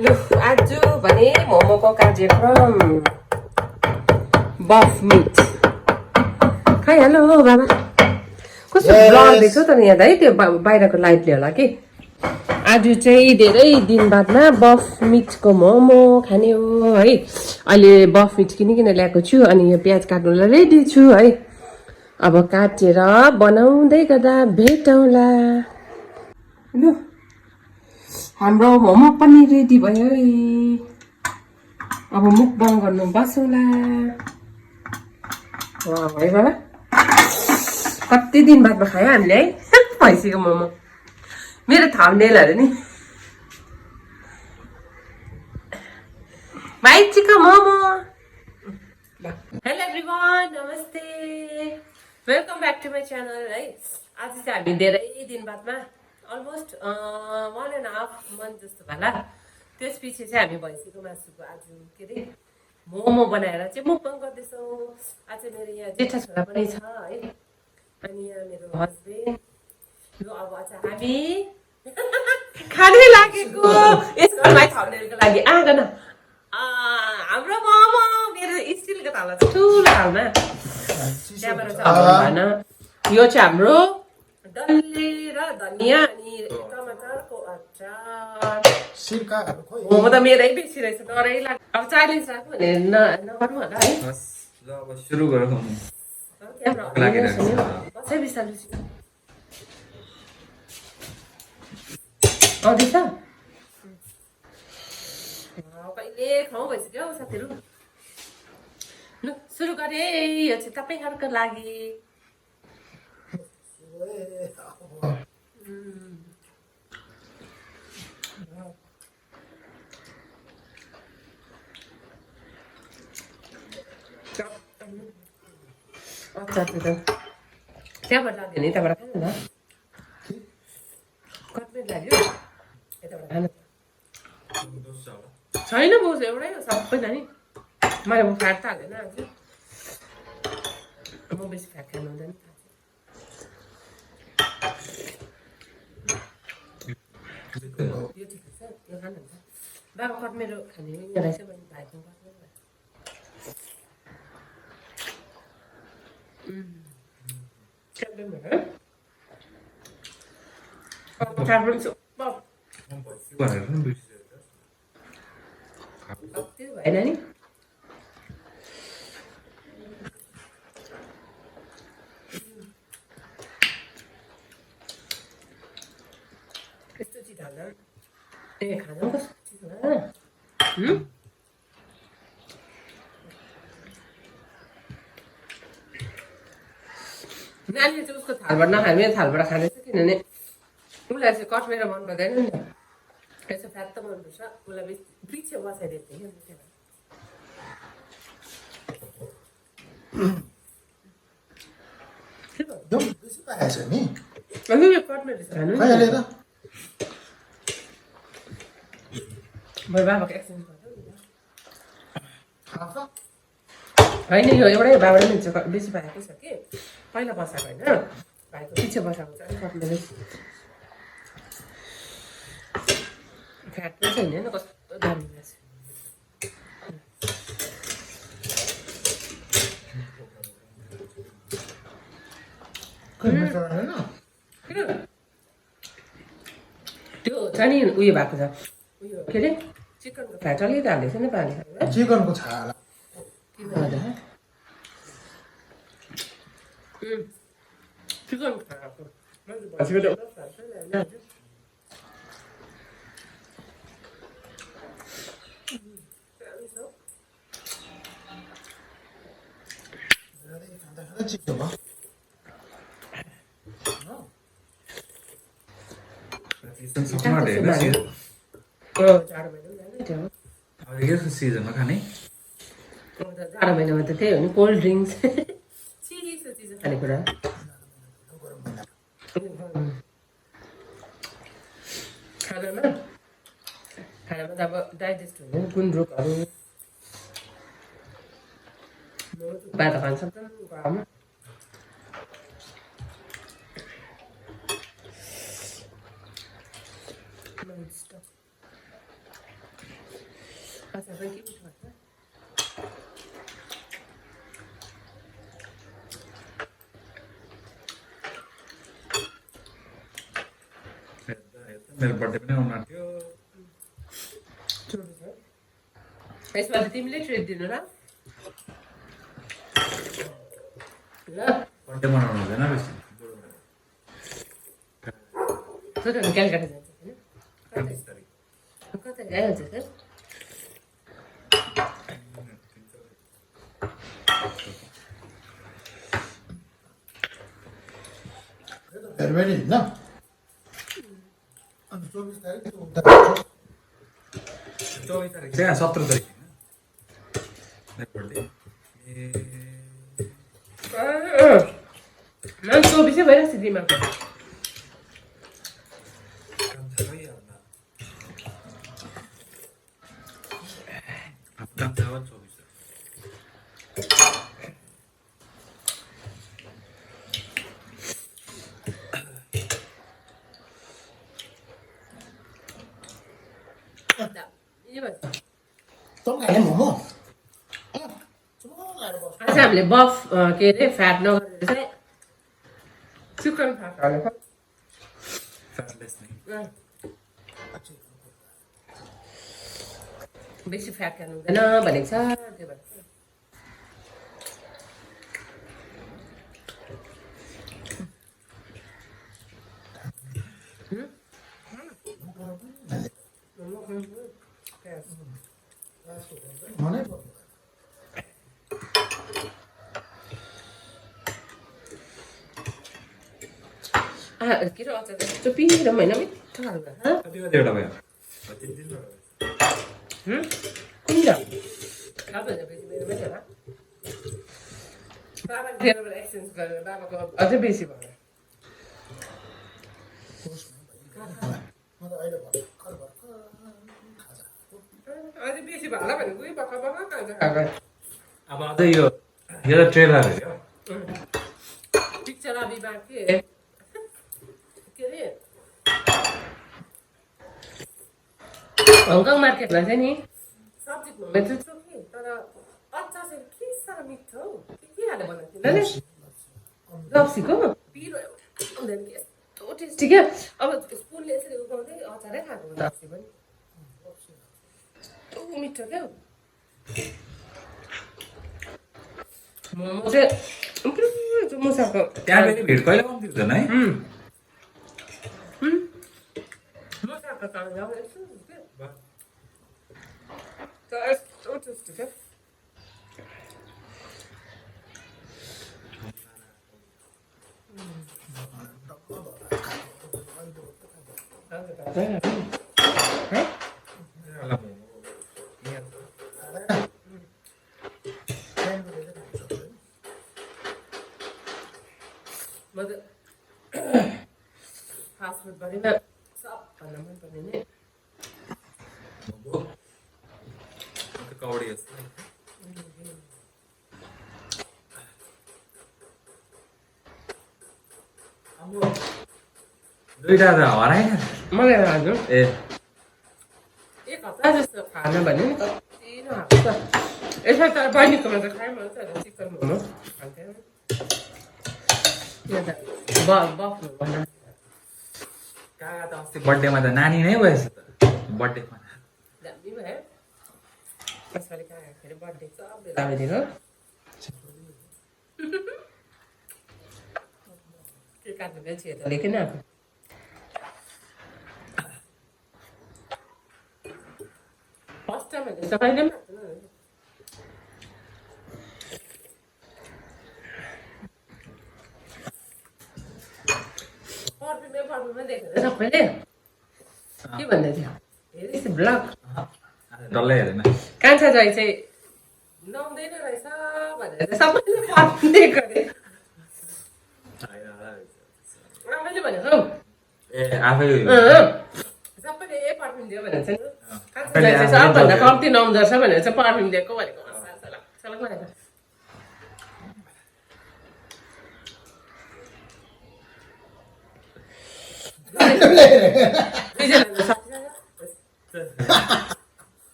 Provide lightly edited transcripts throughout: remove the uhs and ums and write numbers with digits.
लु आज भने मोमोको कार्यक्रम बफ मिट खाइहाल्नु हो बाबा कस्तो ब्लर देख्छौ त यहाँ है त्यो बाहिरको लाइटले होला कि आज चाहिँ धेरै दिन बादमा बफ मिटको मोमो खाने हो है अहिले बफ मिट किनिकन ल्याएको छु अनि यो प्याज काट्नुलाई रेडी छु है अब काटेर बनाउँदै गर्दा भेटौँला लु हाम्रो मोमो पनि रेडी भयो है अब मुकबाङ गर्नु बसौँला है बाबा कति दिन बादमा खायो हामीले है भैँसीको मोमो मेरो थम्बनेलहरु नि भाइचीको मोमो हेलो एभ्रिवान नमस्ते welcome back to my channel है आज चाहिँ हामी धेरै दिन बादमा अलमोस्ट 1.5 मन्थ जस्तो होला त्यसपछि चाहिँ हामी भैँसीको मासुको आज के अरे मोमो बनाएर चाहिँ मुकबाङ गर्दैछौँ आज मेरो यहाँ जेठा छोरा पनि छ है अनि यहाँ मेरो हस्बेन्ड यो अब चाहिँ हामी खानै लागेको यसको लागि थम्बनेलको लागि आगन हाम्रो मोमो मेरो स्टिलको थाला छ ठुलो थालमा त्यहाँबाट चाहिँ भएन यो चाहिँ हाम्रो डल्ले र धनियाँ अनि टमाटरको अचार मोमो त मेरै बेसी रहेछ डरै लाग्छ अब चाइनिज राख्नु भने नगर्नु होला है ल अब सुरु गरौँ बसै बिस्तारै आउँदैछ कहिले खाउँ भइसक्यो साथीहरू लु सुरु गरे यो चाहिँ तपाईँहरूको लागि त्यहाँबाट लाग्यो नि त्यहाँबाट खानु न कट्मेट लाग्यो यताबाट खानु छैन बोस एउटै हो सबै नानी मैले म फ्याट त हाल्दैन आज म बेसी फ्याट खानु हुँदैन यो ठिक छ यो खानुहुन्छ बाबा कट्मेरो खाने यहाँ रहेछ मैले भाइको भएन नि यस्तो चिज हाल्दा ए खाना कस्तो चिज होला नानीले चाहिँ उसको थालबाट नखाने मेरो थालबाट खाँदैछ किनभने उसलाई चाहिँ कट्मेरो मन पर्दैन नि यसो फ्याट त मनपर्छ उसलाई पछि बसाइदिएको थियो अनि यो कट्मेरो खानु मैले बाबाको एक्सचेन्ज गर्छु होइन यो एउटै बाबाले मिल्छ बेसी पाएको छ कि पहिला बसाएको होइन भाइको पछि बसाएको छ अलिक कट्मेरो फ्याट पनि छैन होइन कस्तो दामी रहेछ त्यो छ नि उयो भएको छ उयो के अरे चिकनको फ्याट अलिकति हाल्दैछ नि पानी चिकनको छाला चिकन खाएको सिजनमा खाने जाडो महिनामा त त्यही हो नि कोल्ड ड्रिङ्क्स चिसो चिसो खानेकुरा खानामा त अब डाइजेस्ट हुँदैन गुन्द्रुकहरू भात खान सक्दैन गरममा अचार पनि के मिठो भन्छ मेरो बर्थडे पनि आउनु थियो यसमा त तिमीले ट्रिट दिनु ल ल बर्थडे मनाउनु हुँदैन बेसी छोटो क्यालकाटा जान्छ होइन 25 तारिक कता गइहाल्छ त फेब्रुअरी होइन अनि 24 तारिक 24 तारिक चाहिँ 17 तारिक होइन बर्थडे मैले 24 भइरहेको छ दिमागमा तँ खाने मोमो आज हामीले बफ के अरे फ्याट नगरेर चाहिँ चिकन फ्याट हालेको फ्याटलेस नै बेसी फ्याट खानु हुँदैन भनेको छ त्यो भएर मनै पर्दैन के अरे अचार कस्तो पिरो होइन मिठो खालको कति कतिवटा भयो कुन त तपाईँहरू बेसी मेरोमै छ होला बाबाले तेरोबाट एक्सचेन्ज गरेर बाबाको अझै बेसी भयो म त अहिले भर्खर खाजा अझै बेसी भयो होला भनेको उही भर्खर भर्खर खान्छ अब अझै यो त ट्रेलर हो पिक्चर अभि बाँकी के अरे हङकङ मार्केटमा चाहिँ नि सब्जी मोमो चाहिँ छ कि तर अचार चाहिँ के साह्रो मिठो हौ के हालेर बनाएको थिएन नि लप्सीको पिरो एउटा हुँदैन कि यस्तो टेस्टी क्या अब स्पुनले यसरी उगाउँदै अचारै खाएको हो लप्सी पनि यस्तो मिठो क्या मोमो चाहिँ मुसाको त्यहाँ पनि भिड कहिले कम्ती हुँदैन है मुसाको काँडा यस्तो तर यस्तो टेस्टी क्या म त फास्ट फुडभरिमा सबभन्दा मनपर्ने नै कौडी जस्तो दुईटा त हराएन मलाई हजुर ए एक हप्ता जस्तो खान भने नि कति नआएको छ यसमा त बहिनीकोमा त खाएँ मन छ चिकन मोमो खान्थ्यो यो त बफ मोमो काका त अस्ति बर्थडेमा त नानी नै भएछ त बर्थडेमा दामी भयो यसपालि कहाँ आएको फेरि बर्थडे सबले लगाइदिएको के काट्नु गएछ त लेकिन आएको फर्स्ट टाइम भने तपाईँले पनि पर्फ्युमै देखेर सबैले के भन्दै थियो हेरेछ ब्लग डल्लै हेरेन कान्छा ज्वाइँ चाहिँ नुहाउँदैन रहेछ भनेर चाहिँ सबैले पर्फ्युम दिएको अरे आफैले भनेको हौ ए आफै सबैले ए पर्फ्युम दियो भनेर चाहिँ कान्छा ज्वाइँ चाहिँ सबभन्दा कम्ती नुहाउँदो रहेछ भनेर चाहिँ पर्फ्युम दिएको भनेको सलक भनेको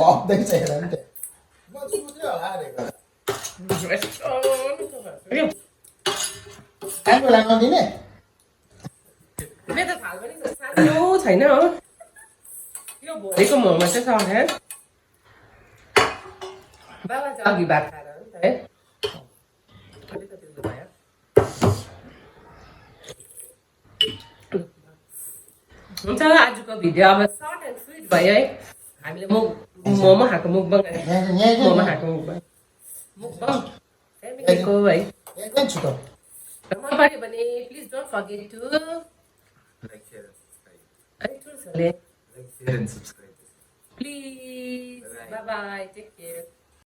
हप्दैछ हेर नि त्यहाँ म सुत्रै होला अरे गएर खाने बेला नदिने मेरो त थाल पनि सानो छैन हो यो भोलिको मोमो चाहिँ छ है बाबा चाहिँ अघि भात खाएर हो नि त है अलिकति उयो भयो हुन्छ आजको भिडियो अब सर्ट एन्ड स्विट भयो है हामीले मोमो खाएको मुकबाङ मोमो खाएको मुकबाङ फ्यामिलीको है एकदम छिटो र मन पर्यो भने please don't forget to Like, share, and subscribe. अलिक ठुलो छोले Like, share, and subscribe. Please Bye-bye. Bye bye take care